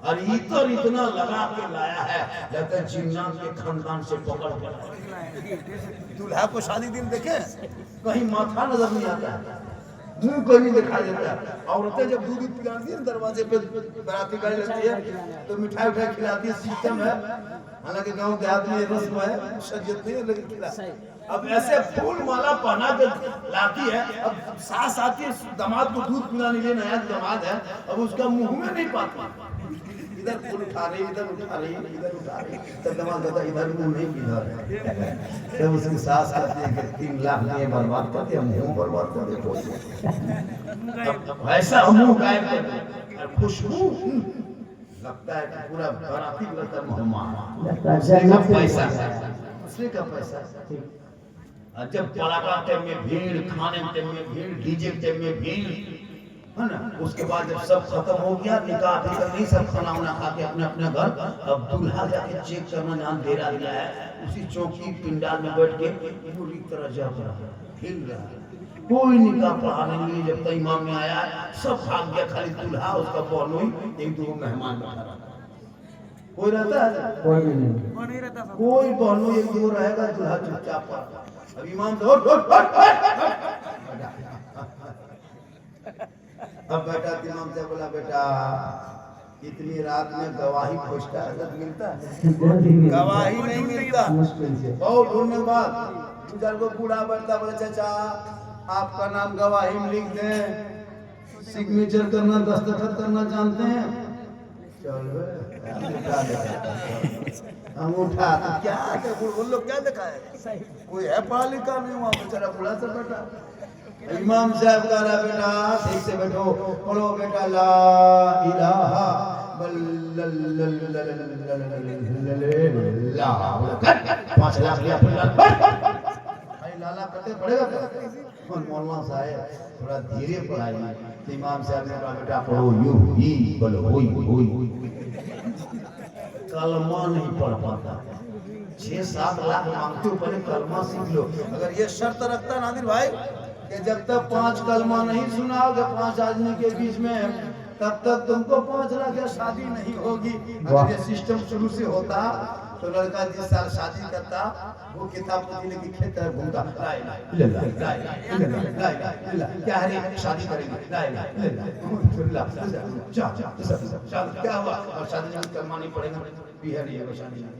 اور عطر اتنا لگا کے لایا ہے لگتا ہے جنات کے خاندان سے پکڑ کے لایا۔ دولہا کو شادی دن دیکھیں کہیں ماتھا نظر نہیں آتا ہے، منہ کو نہیں دکھائی دیتا ہے۔ عورتیں جب دودھ پلاتی ہیں دروازے پہ براتی گاڑی لگتی ہے تو مٹھائی اٹھائی کھلاتی ہے، سسٹم ہے، حالانکہ گاؤں دیہات میں یہ رسم ہے، شریعت نہیں ہے لیکن کھلاتی ہے۔ اب ایسے پھول مالا پہنا کے لاتی ہے، اب ساس آتی ہے داماد کو دودھ پلانے کے لیے، نیا داماد ہے، اب اس کا منہ میں نہیں پاتا، ادھر پھول اٹھا رہی ادھر اٹھا رہی ادھر اٹھا رہی، تب داماد کہتا ادھر منہ نہیں ادھر، تب اس کی ساس کہتی ہے کہ 3 لاکھ لیے برباد کرتے ہیں، منہ برباد کر دیتے۔ ایسا منہ غائب کر دے، خوشبو لگتا ہے کہ پورا باراتی لگتا ہے مہمان، دوسرے کا پیسہ، دوسرے کا پیسہ۔ جب پلاٹا ٹیم میں بھیڑ، کھانے ٹیم میں بھیڑ، ڈی جے ٹیم میں بھیڑ ہے نا، اس کے بعد جب سب ختم ہو گیا، نکاح بھی تک نہیں، سب کھانا وانا کھا کے اپنے اپنے گھر، اب دولہا جا کے چیک کرنا جان دے رہا ہے، اسی چوکی پنڈال میں بیٹھ کے پوری طرح جاگ رہا ہے، ہل رہا ہے، کوئی نکاح پڑھا نہیں۔ جب تک امام میں آیا سب بھاگ گیا، خالی دولہا اس کا بہنوئی 1-2 مہمان بیٹھا رہا، کوئی رہتا ہے؟ کوئی بھی نہیں، کوئی بہنوئی 1-2 رہے گا، دولہا چپ چاپ پڑا۔ اب امام تو اب بیٹا امام سے بولا بیٹا اتنی رات میں گواہی پوچھتا ہے، ملتا ہے گواہی نہیں ملتا، بہت ڈھونڈنے کے بعد گزر کو بوڑھا بیٹھتا، بولے چچا آپ کا نام گواہی میں لکھ دیں، سگنیچر کرنا دستخط کرنا جانتے ہیں؟ چلو انگوٹھا کیا ان لوگ کیا دکھائے، کوئی ہے پڑھا لکھا نہیں، وہاں بیچارہ بوڑھا سا بیٹھا۔ امام صاحب کہہ رہا بیٹا ٹھیک سے بیٹھو، پڑھو بیٹا لا الہ الا اللہ، 5 لاکھ لیا لالا کرتے پڑے گا۔ مولانا صاحب تھوڑا دھیرے پڑھائیے، تو امام صاحب نے کہا بیٹا پڑھو یوں ہی بولو ہوئی ہوئی، کلمہ نہیں پڑھ پاتا، 6-7 لاکھ مانگتے ہو، پہلے کلمہ سیکھ لو۔ اگر یہ شرط رکھتا نادر بھائی کہ جب تک 5 کلمہ نہیں سناؤ گے 5 آدمی کے بیچ میں، تب تک تم کو 5 لاکھ یا شادی نہیں ہوگی۔ اگر یہ سسٹم شروع سے ہوتا تو لڑکا جس سال شادی کرتا وہ کتاب پوتھی لے کے کھیت طرف گھومتا، لا الہ الا اللہ لا الہ الا اللہ لا الہ الا اللہ، کیا ہے شادی کریں گے، لا الہ الا اللہ، کیا ہوا اور شادی میں کلمہ نہیں پڑھے گا بہر یہ شادی نہیں۔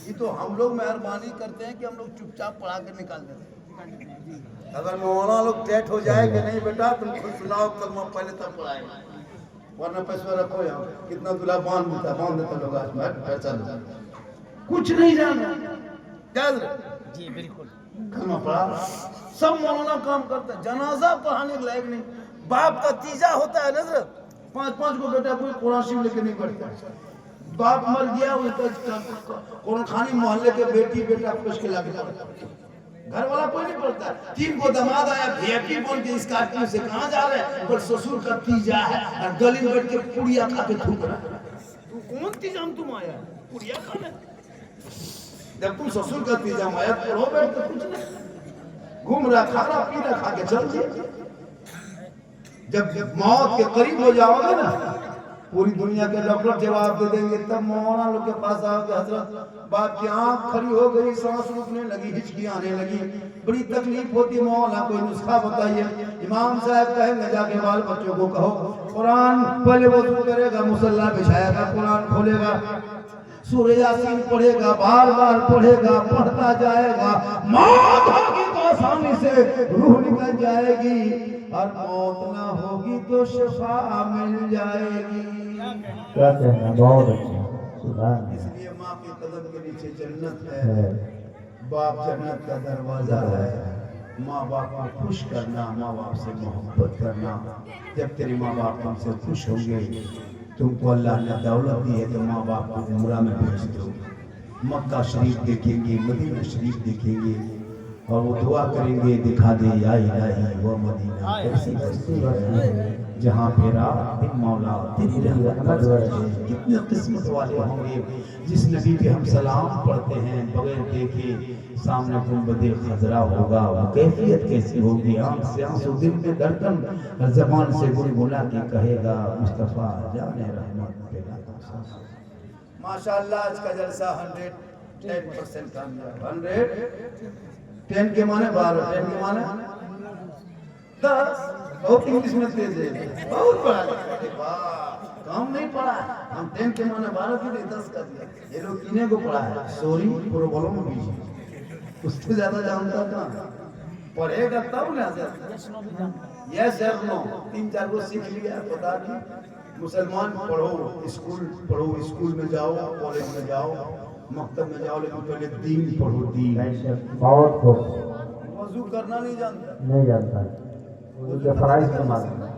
یہ تو ہم لوگ مہربانی کرتے ہیں کہ ہم لوگ چپ چاپ پڑھا کے نکال دیتے ہیں۔ اگر مولانا لوگ ٹیٹ ہو جائے کہ نہیں بیٹا تم خود سناؤ کلمہ پہلے تب پڑھائے، ورنہ پیسہ رکھو یہاں، کتنا دلہا باندھ دیتا لوگ آج میں پیسہ دو، کچھ نہیں جانا یاد رکھ جی بالکل کلمہ پڑھا۔ سب مولانا کام کرتا ہے، جنازہ پڑھانے کے لائق نہیں، باپ کا تیجا ہوتا ہے نظر 5 کو بیٹا کوئی قرآن شریف لے کے نہیں پڑھتا، باپ مر گیا قرآن خانی محلے کے بیٹی بیٹا پوچھ کے لا کے پڑھتا، گھر والا کوئی نہیں پڑھتا۔ 3 کو داماد آیا بھی آئی پی بول کے اسکارپیو سے کہاں جا رہے ہیں، پر سسور کا تیجا ہے اور گلی میں بیٹھ کے پوڑیا کھا کے تھوک رہا ہے، تو کون تیجا میں تم آیا ہے پوڑیا کھانا؟ جب تم سسور کا تیجا میں آیا پڑھو بیٹھ کے کچھ نہیں، گھوم رہا کھا رہا پی رہا کھا کے چل گیا۔ جب موت کے قریب ہو جاؤ گے نا پوری دنیا کے ڈاکٹر جواب دے دیں گے، تب مولانا لوگ کے پاس آؤ کہ حضرت باپ کی آنکھ کھڑی ہو گئی، سانس رکنے لگی، ہچکی آنے لگی، بڑی تکلیف ہوتی، مولانا کوئی نسخہ بتائیے۔ امام صاحب کہیں گے جا کے بال بچوں کو کہو قرآن پہلے وضو کرے گا، مصلی بچھائے گا، قرآن کھولے گا، سورہ یاسین پڑھے گا، بار بار پڑھے گا، پڑھتا جائے گا، موت ہوگی تو آسانی سے روح نکل جائے گی، اور موت نہ ہوگی تو شفا مل جائے گی۔ کیا کہنا، بہت اچھا، سبحان اس لیے ماں کے قدم کے نیچے جنت ہے، باپ جنت کا دروازہ ہے۔ ماں باپ کو خوش کرنا، ماں باپ سے محبت کرنا، جب تیرے ماں باپ تم سے خوش ہوں گے، تم کو اللہ نے دولت دی ہے تو ماں باپ کو عمرہ میں بھیج دو، مکہ شریف دیکھیں گے، مدینہ شریف دیکھیں گے، اور وہ دعا کریں گے دکھا دے یا الہی وہ مدینہ کیسی بستی ہے جہاں پہ رات دن مولا تیری رحمت برسے۔ کتنے قسمت والے ہوں گے جس نبی پہ ہم سلام پڑھتے ہیں بغیر دیکھے، سامنے گنبد خضرا ہوگا، وہ کیفیت کیسی ہوگی، آنکھ سے آنسو دل میں دھڑکن، زبان سے گنگنا کے کہے گا مصطفیٰ جان رحمت پہ ماشاءاللہ آج کا جلسہ 110% کامیاب. 110 کے معنی 12, 10 کے معنی 10. بہت انگلش میں تیز ہے, بہت پڑھا لکھا, کام نہیں پڑھا ہے. ہم 10 کے معنی 12 کے لیے 10 کر دیا. یہ لوگ کینے کو پڑھا ہے, سوری پروبلم بھی اس سے زیادہ جانتا تھا. پڑھے گا تب نہ یس سر نو 3-4 کو سیکھ لیا. بتا دی مسلمان پڑھو, اسکول میں جاؤ, کالج میں جاؤ, مکتب میں جاؤ, لیکن پہلے دین پڑھو. دین بہت خوب. وضو کرنا نہیں جانتا, نہیں جانتا, مجھے فرائض کا معلوم ہے.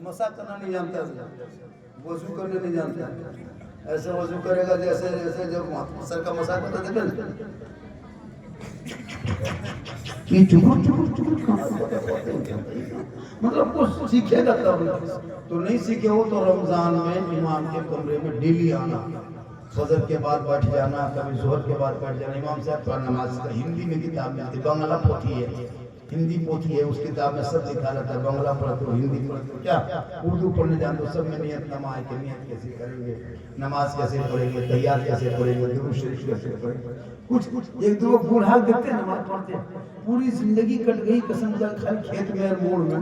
مسا کرنا نہیں جانتا, وضو کرنے نہیں جانتا. ایسے وضو کرے گا جیسے جب سر کا مسا کرتا تھا کہ مطلب کچھ سیکھے گا تب. تو نہیں سیکھے ہو تو رمضان میں امام کے کمرے میں ڈیلی آنا, فجر کے بعد بیٹھ جانا, کبھی ظہر کے بعد بیٹھ جانا. امام صاحب پر نماز کا ہندی میں کتاب ملتی, بنگلہ پوتھی ہے, ہندی پوتھی ہے, اس کتاب میں سب لکھا رہتا ہے. بنگلہ پڑھتے ہو, ہندی پڑھتے ہو, کیا اردو پڑھنے جانتے ہو, سب میں نیت نما ہے کہ نیت کیسے کریں گے, نماز کیسے پڑھیں گے, تحیات کیسے پڑھیں گے, درود شریف کیسے پڑھیں گے. کچھ ایک دو بوڑھا دیکھتے ہیں نماز پڑھتے ہیں, پوری زندگی کٹ گئی قسم کا کھل کھیت میں اور موڑ میں.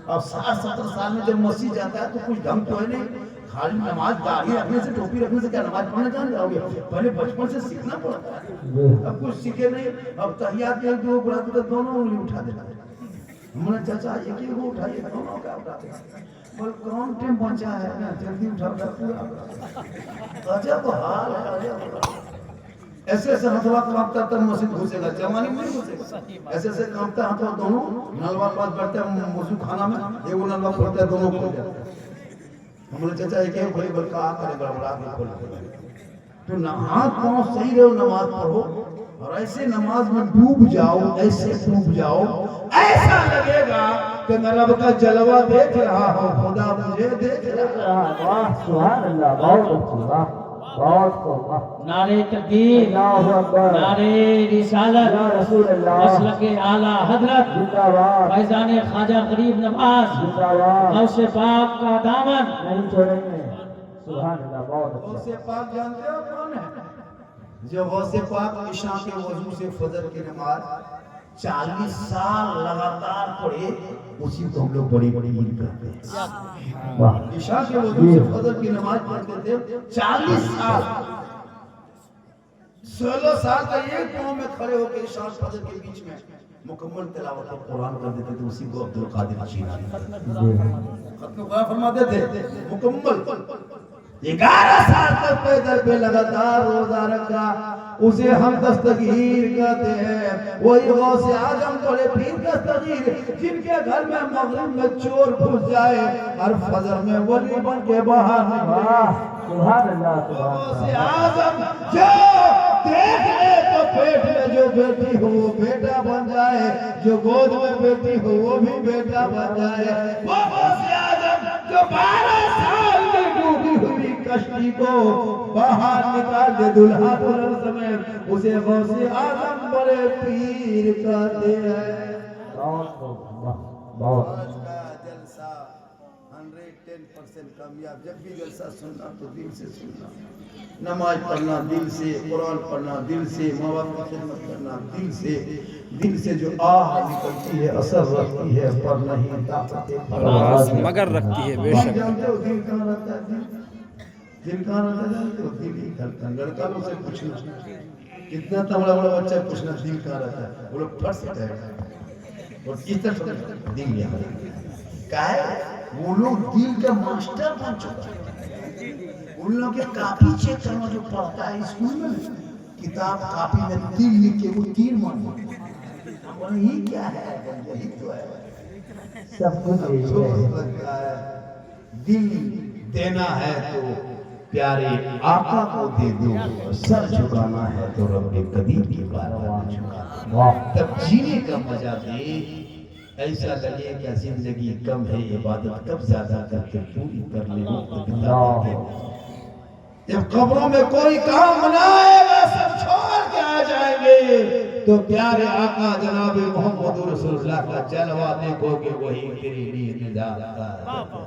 اب 60-70 سال میں جب مسیح جاتا ہے تو کچھ ڈھنگ تو ہے نہیں, خالی نماز داڑھی رکھنے سے, ٹوپی رکھنے سے کیا نماز پڑھنا جان جاؤ گے؟ پہلے بچپن سے سیکھنا پڑتا ہے. اب کچھ سیکھے نہیں. اب تحیات میں دو بڑا تو دونوں انگلی اٹھا دیتا ہے. ہم نے چاچا ایک ہی وہ اٹھائیے, دونوں کا اٹھاتے ہیں. بول کون ٹائم پہنچا ہے نا, جلدی اٹھا پورا. عجب حال ہے, عجب. ایسے ایسے ہاتھوا کامتا تب مسجد گھسے گا, جوانی میں نہیں گھسے گا. ایسے ایسے کامتا ہاتھوا دونوں نلوا پاس بیٹھتے ہیں وضو خانہ میں, ایک وہ نلوا کھولتا ہے, دونوں کھول جاتے ہیں. ہم نے چاچا ایک ہی کھولی, بلکہ آ کرے گڑبڑا کے کھول. تو ہاتھ پاؤں صحیح رہو, نماز پڑھو, اور ایسے نماز میں ڈوب جاؤ, ایسے ڈوب جاؤ, ایسا لگے گا کہ میں رب کا جلوہ دیکھ رہا ہوں, خدا مجھے دیکھ رہا ہے. واہ سبحان اللہ, بہت اچھی, واہ بہت خوب. نعرے تکبیر, اللہ اکبر, نعرے رسالت, یا رسول اللہ, مسلک اعلیٰ حضرت زندہ باد, فیضان خواجہ غریب نواز, زندہ باد, غوث پاک کا دامن نہیں چھوڑیں گے. سبحان اللہ, بہت غوث اچھا. پاک جانتے ہو کون ہے؟ جو غوث پاک عشاء کے وضو سے فجر کی نماز 40 سال لگاتار پڑھے, اسی کو ہم لوگ بڑی بڑی عید کرتے ہیں. واہ عشاء کے وضو سے فجر کی نماز پڑھتے تھے 40 سال. 16 سال کا ایک پاؤں میں کھڑے ہو کے عشاء فجر کے بیچ میں مکمل تلاوت قرآن کر دیتے تھے. اسی کو عبد القادر جیلانی ختم قرآن فرماتے تھے مکمل. 11 سال تک پیدل پہ لگاتار روزہ رکھا, اسے ہم دستگیر کہتے ہیں. وہی غوث اعظم بڑے پیر دستگیر, جن کے گھر میں مغرب میں چور گھس جائے اور فجر میں ولی بن کے باہر نکلے. سبحان اللہ, سبحان غوث اللہ. اعظم جو دیکھ لے تو پیٹ میں جو بیٹی ہو وہ بیٹا بن جائے, جو گود میں بیٹی ہو وہ بھی بیٹا بن جائے. وہ غوث اعظم جو 12 سال میں ڈوبی ہوئی کشتی کو باہر نکال دے دلہا دلہن سمیت, اسے غوث اعظم بڑے پیر کہتے ہیں. بہت خوب, واہ بہت. آج کا جلسہ 110% کامیاب. جب بھی جلسہ سننا تو دل سے سننا, نماز پڑھنا دل سے, قرآن پڑھنا دل سے, ماں باپ کی خدمت کرنا دل سے. دل سے جو آہ نکلتی ہے اثر رکھتی ہے, پر نہیں طاقت مگر رکھتی ہے. بے شک جانتے ہو دل کہاں رہتا ہے؟ دل کہاں رہتا ہے جانتے ہو؟ دل ہی دھڑکن. لڑکا لوگ سے پوچھنا, کتنا تمہارا بڑا بچہ پوچھنا دل کہاں رہتا ہے, وہ لوگ پھٹ سکتے ہیں. اور کس طرح دل یہاں کیا ہے, وہ لوگ دل کا ماسٹر بن چکا ہے. ان لوگ کے کاپی چیک کرنا جو پڑھتا ہے اسکول میں, کتاب کاپی میں دل لکھ کے وہ تیر مار یہ کیا ہے, یہی تو ہے. سب کچھ لگتا ہے دل دینا ہے تو پیارے آقا کو دے دو, سر جھکانا ہے تو رب قدیم کی بارگاہ میں جھکانا. تب جینے کا مزہ دے, ایسا لگے کہ زندگی کم ہے, عبادت کب زیادہ کر کے پوری کر لے وقت بتا کے. جب قبروں میں کوئی کام نہ آئے گا, سب چھوڑ کے آ جائیں گے, تو پیارے آقا جناب محمد رسول اللہ کا جلوہ دیکھو گے, وہی تیری لیے نجات کا ہے.